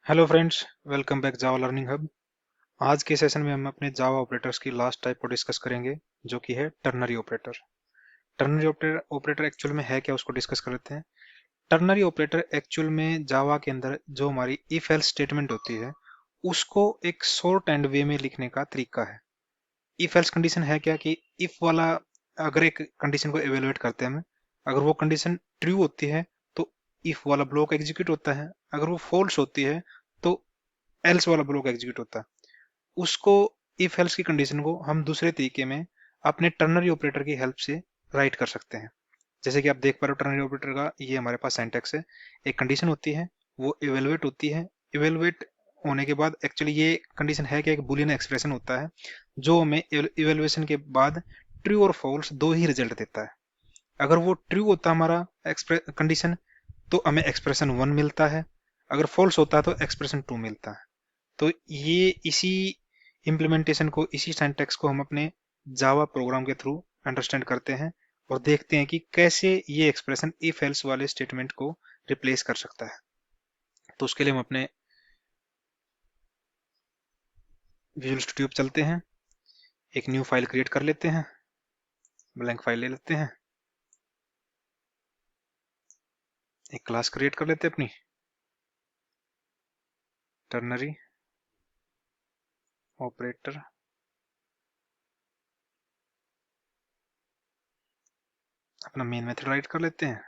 Hello friends, welcome back जावा learning hub. आज के session में हम अपने जावा ऑपरेटर्स की लास्ट टाइप को डिस्कस करेंगे, जो कि है ternary operator. Ternary operator actual में है क्या, उसको डिस्कस कर लेते हैं। टर्नरी ऑपरेटर एक्चुअल में जावा के अंदर जो हमारी इफ एल्स स्टेटमेंट होती है, उसको एक शॉर्ट एंड वे में लिखने का तरीका है। इफ एल्स कंडीशन है क्या कि इफ वाला, अगर एक कंडीशन को एवेलुएट करते हैं हम, अगर वो कंडीशन ट्रू होती है तो इफ वाला ब्लॉक एग्जीक्यूट होता है, अगर वो फॉल्स होती है तो एल्स वाला ब्लॉक एग्जीक्यूट होता है। उसको, इफ एल्स की कंडीशन को हम दूसरे तरीके में अपने टर्नरी ऑपरेटर की हेल्प से राइट कर सकते हैं। जैसे कि आप देख पा रहे हो, टर्नरी ऑपरेटर का ये हमारे पास सिंटैक्स है। एक कंडीशन होती है, वो इवेलुएट होती है। इवेलुएट होने के बाद एक्चुअली ये कंडीशन है कि एक बुलियन एक्सप्रेशन होता है, जो हमें इवेलुएशन के बाद ट्रू और फॉल्स दो ही रिजल्ट देता है। अगर वो ट्रू होता है हमारा कंडीशन, तो हमें एक्सप्रेशन वन मिलता है। अगर फॉल्स होता है तो एक्सप्रेशन टू मिलता है। तो ये इसी इम्प्लीमेंटेशन को, इसी सिंटैक्स को हम अपने जावा प्रोग्राम के थ्रू अंडरस्टैंड करते हैं और देखते हैं कि कैसे ये एक्सप्रेशन इफ एल्स वाले स्टेटमेंट को रिप्लेस कर सकता है। तो उसके लिए हम अपने विजुअल स्टूडियो पे चलते हैं, एक न्यू फाइल क्रिएट कर लेते हैं, ब्लैंक फाइल ले लेते हैं, एक क्लास क्रिएट कर लेते हैं अपनी टर्नरी ऑपरेटर। अपना मेन मेथड राइट कर लेते हैं।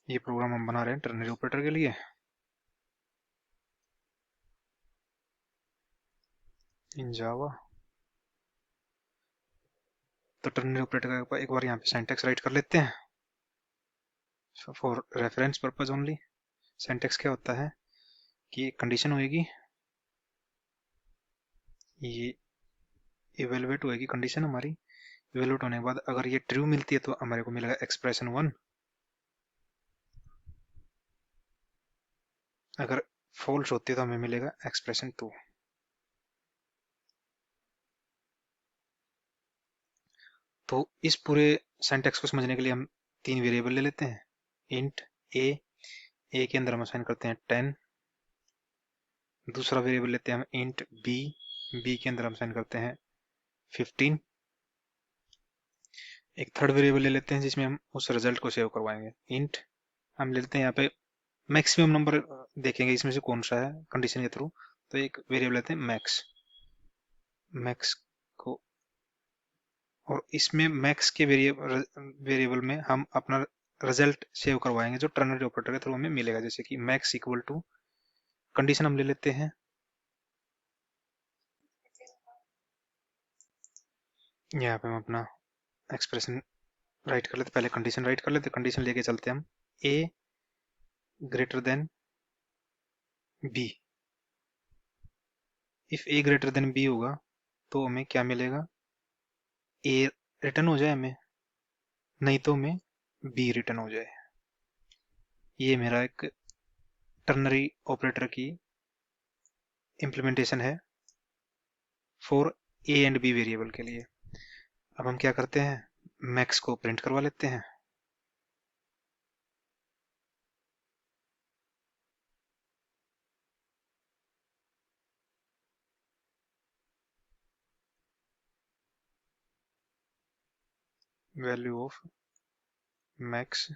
ये प्रोग्राम हम बना रहे हैं टर्नरी ऑपरेटर के लिए इन जावा। तो टर्नरी ऑपरेटर का एक बार यहाँ पे सिंटैक्स राइट कर लेते हैं for reference purpose only. Syntax क्या होता है कि एक कंडीशन होगी, ये इवेलुएट होएगी कंडीशन हमारी। इवेलुएट होने के बाद अगर ये ट्रू मिलती है तो हमारे को मिलेगा एक्सप्रेशन वन। अगर फॉल्स होती है तो हमें मिलेगा एक्सप्रेशन टू। तो इस पूरे सिंटैक्स को समझने के लिए हम तीन वेरिएबल ले लेते हैं। इंट ए के अंदर हम असाइन करते हैं 10। दूसरा वेरिएबल लेते हैं हम इंट बी के अंदर हम असाइन करते हैं 15। एक थर्ड वेरिएबल ले लेते हैं जिसमें हम उस रिजल्ट को सेव करवाएंगे। इंट हम ले लेते हैं यहाँ पे मैक्सिमम नंबर, देखेंगे इसमें से कौन सा है कंडीशन के थ्रू। तो एक वेरिएबल लेते हैं मैक्स। मैक्स को, और इसमें मैक्स के वेरिएबल में हम अपना रिजल्ट सेव करवाएंगे जो टर्नरी ऑपरेटर के थ्रू हमें मिलेगा। जैसे कि मैक्स इक्वल टू, कंडीशन हम ले लेते हैं, यहाँ पे हम अपना एक्सप्रेशन राइट कर लेते, पहले कंडीशन राइट कर लेते, कंडीशन लेके चलते हैं हम a greater than b. If a greater than b होगा तो हमें क्या मिलेगा, ए रिटर्न हो जाए हमें, नहीं तो हमें बी रिटर्न हो जाए। ये मेरा एक टर्नरी ऑपरेटर की इम्प्लीमेंटेशन है for A and B variable के लिए। अब हम क्या करते हैं, मैक्स को प्रिंट करवा लेते हैं। Value of max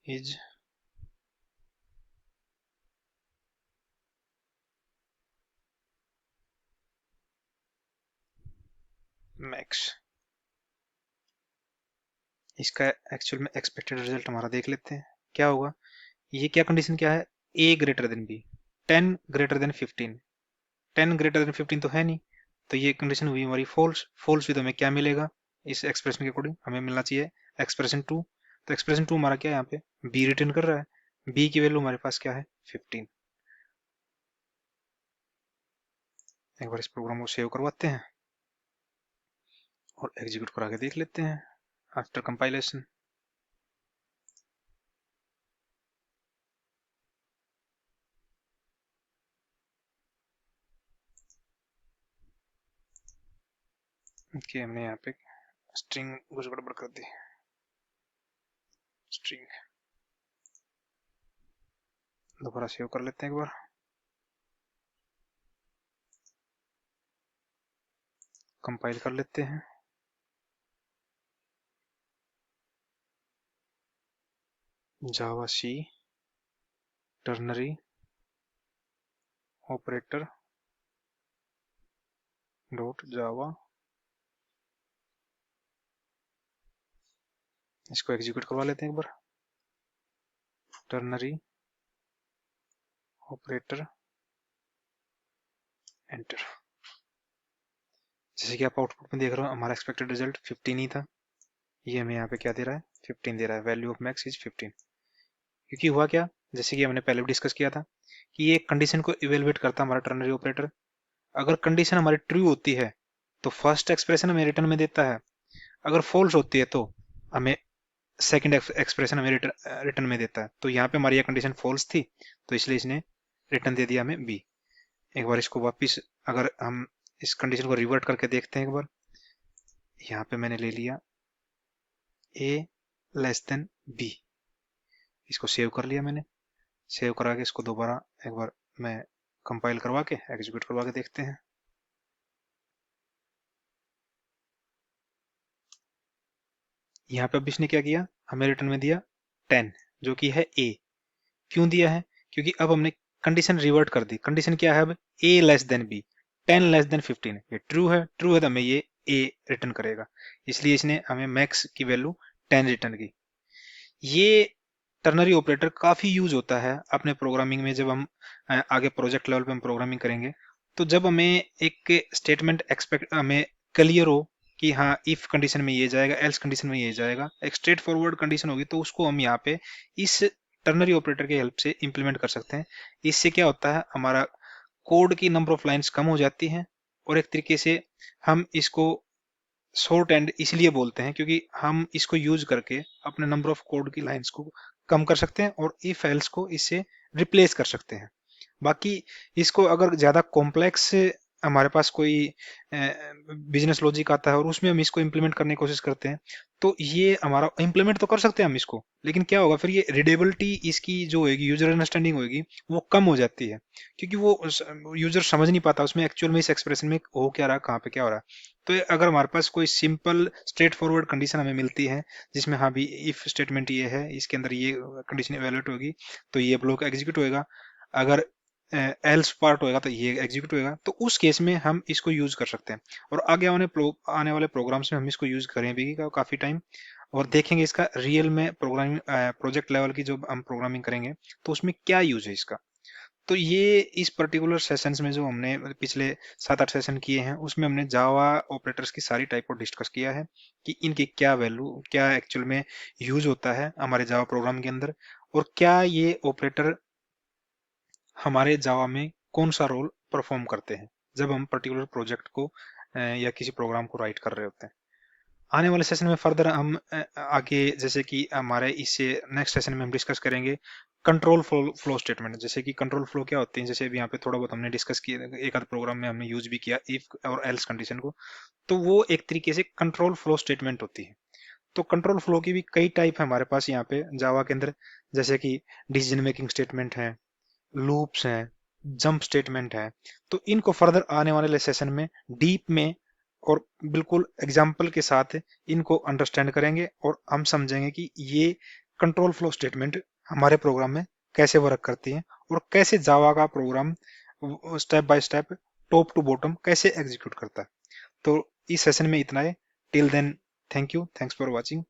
is max. इसका एक्चुअल में एक्सपेक्टेड रिजल्ट हमारा देख लेते हैं क्या होगा। ये क्या कंडीशन क्या है, a greater than b, 10 greater than 15। 10 greater than 15 तो है नहीं, तो ये कंडीशन हुई हमारी फॉल्स। फॉल्स भी तो हमें क्या मिलेगा, इस एक्सप्रेशन के अकॉर्डिंग हमें मिलना चाहिए एक्सप्रेशन टू। तो एक्सप्रेशन टू हमारा क्या है, यहाँ पे बी रिटर्न कर रहा है। बी की वैल्यू हमारे पास क्या है, 15। एक बार इस प्रोग्राम को सेव करवाते हैं और एग्जीक्यूट करा के देख लेते हैं आफ्टर कंपाइलेशन। ओके, हमने यहाँ पे स्ट्रिंग कुछ गड़बड़ कर दी। स्ट्रिंग दोबारा सेव कर लेते हैं एक बार। कंपाइल कर लेते हैं। जावा सी टर्नरी ऑपरेटर डॉट जावा, इसको एग्जीक्यूट करवा लेते हैं एक बार। Ternary operator enter. जैसे कि आप आउटपुट में देख रहे हो, हमारा एक्सपेक्टेड रिजल्ट 15 ही था। ये हमें यहाँ पे क्या दे रहा है, 15 दे रहा है। Value of max is 15। क्योंकि हुआ क्या, जैसे कि हमने पहले भी डिस्कस किया था कि ये कंडीशन को इवेलुएट करता है हमारा टर्नरी ऑपरेटर। अगर कंडीशन हमारी ट्रू होती है तो फर्स्ट एक्सप्रेशन हमें रिटर्न में देता है, अगर फॉल्स होती है तो हमें सेकंड एक्सप्रेशन हमें रिटर्न में देता है। तो यहाँ पे हमारी ये कंडीशन फॉल्स थी, तो इसलिए इसने रिटर्न दे दिया हमें बी। एक बार इसको वापिस, अगर हम इस कंडीशन को रिवर्ट करके देखते हैं एक बार, यहाँ पे मैंने ले लिया ए लेस देन बी, इसको सेव कर लिया मैंने। सेव करा के इसको दोबारा एक बार मैं कंपाइल करवा के एग्जीक्यूट करवा के देखते हैं। यहाँ पे अब इसने क्या किया, हमें रिटर्न में दिया 10, जो कि है ए। क्यों दिया है, क्योंकि अब हमने कंडीशन रिवर्ट कर दी। कंडीशन क्या है अब, a less than b, 10 less than 15। ये ट्रू है, ट्रू है तो हमें ये ए रिटर्न करेगा, इसलिए इसने हमें मैक्स की वैल्यू 10 रिटर्न की। ये टर्नरी ऑपरेटर काफी यूज होता है अपने प्रोग्रामिंग में। जब हम आगे प्रोजेक्ट लेवल पे हम प्रोग्रामिंग करेंगे, तो जब हमें एक स्टेटमेंट एक्सपेक्ट हमें क्लियर हो कि हाँ इफ कंडीशन में ये जाएगा, एल्स कंडीशन में ये जाएगा, एक स्ट्रेट फॉरवर्ड कंडीशन होगी, तो उसको हम यहाँ पे इस टर्नरी ऑपरेटर की हेल्प से इंप्लीमेंट कर सकते हैं। इससे क्या होता है, हमारा कोड की नंबर ऑफ लाइंस कम हो जाती है, और एक तरीके से हम इसको शॉर्ट एंड इसलिए बोलते हैं क्योंकि हम इसको यूज करके अपने नंबर ऑफ कोड की लाइंस को कम कर सकते हैं और इफ एल्स को इससे रिप्लेस कर सकते हैं। बाकी इसको अगर ज्यादा कॉम्प्लेक्स हमारे पास कोई बिजनेस लॉजिक आता है और उसमें हम इसको इम्प्लीमेंट करने की कोशिश करते हैं, तो ये हमारा इम्प्लीमेंट तो कर सकते हैं हम इसको, लेकिन क्या होगा फिर, ये रीडेबिलिटी इसकी जो होगी, यूजर अंडरस्टैंडिंग होगी, वो कम हो जाती है, क्योंकि वो यूजर समझ नहीं पाता उसमें एक्चुअल में इस एक्सप्रेशन में हो क्या रहा है, कहाँ पे क्या हो रहा है। तो अगर हमारे पास कोई सिंपल स्ट्रेट फॉरवर्ड कंडीशन हमें मिलती है, जिसमें हाँ भी इफ स्टेटमेंट ये है, इसके अंदर ये कंडीशन इवैल्यूएट होगी तो ये ब्लॉक एग्जीक्यूट होएगा, अगर एल्स पार्ट होएगा तो ये एग्जीक्यूट होएगा, तो उस केस में हम इसको यूज कर सकते हैं। और आगे आने वाले प्रोग्राम्स में हम इसको यूज करें भी काफी टाइम, और देखेंगे इसका रियल में प्रोग्रामिंग प्रोजेक्ट लेवल की जो हम प्रोग्रामिंग करेंगे तो उसमें क्या यूज है इसका। तो ये इस पर्टिकुलर सेशंस में जो हमने पिछले 7-8 सेशन किए हैं, उसमें हमने जावा ऑपरेटर्स की सारी टाइप को डिस्कस किया है कि इनकी क्या वैल्यू, क्या एक्चुअल में यूज होता है हमारे जावा प्रोग्राम के अंदर, और क्या ये ऑपरेटर हमारे जावा में कौन सा रोल परफॉर्म करते हैं जब हम पर्टिकुलर प्रोजेक्ट को या किसी प्रोग्राम को राइट कर रहे होते हैं। आने वाले सेशन में फर्दर हम आगे, जैसे कि हमारे इससे नेक्स्ट सेशन में हम डिस्कस करेंगे कंट्रोल फ्लो स्टेटमेंट। जैसे कि कंट्रोल फ्लो क्या होती है, जैसे अभी यहाँ पे थोड़ा बहुत हमने डिस्कस किया, एक आध प्रोग्राम में हमने यूज भी किया इफ और एल्स कंडीशन को, तो वो एक तरीके से कंट्रोल फ्लो स्टेटमेंट होती है। तो कंट्रोल फ्लो की भी कई टाइप है हमारे पास यहाँ पे जावा के अंदर, जैसे कि डिसीजन मेकिंग स्टेटमेंट है, लूप्स हैं, जंप स्टेटमेंट है। तो इनको फर्दर आने वाले सेशन में डीप में और बिल्कुल एग्जाम्पल के साथ इनको अंडरस्टैंड करेंगे, और हम समझेंगे कि ये कंट्रोल फ्लो स्टेटमेंट हमारे प्रोग्राम में कैसे वर्क करती है, और कैसे जावा का program step by step top to bottom कैसे एग्जीक्यूट करता है। तो इस सेशन में इतना है। Till then, thank you, thanks for watching.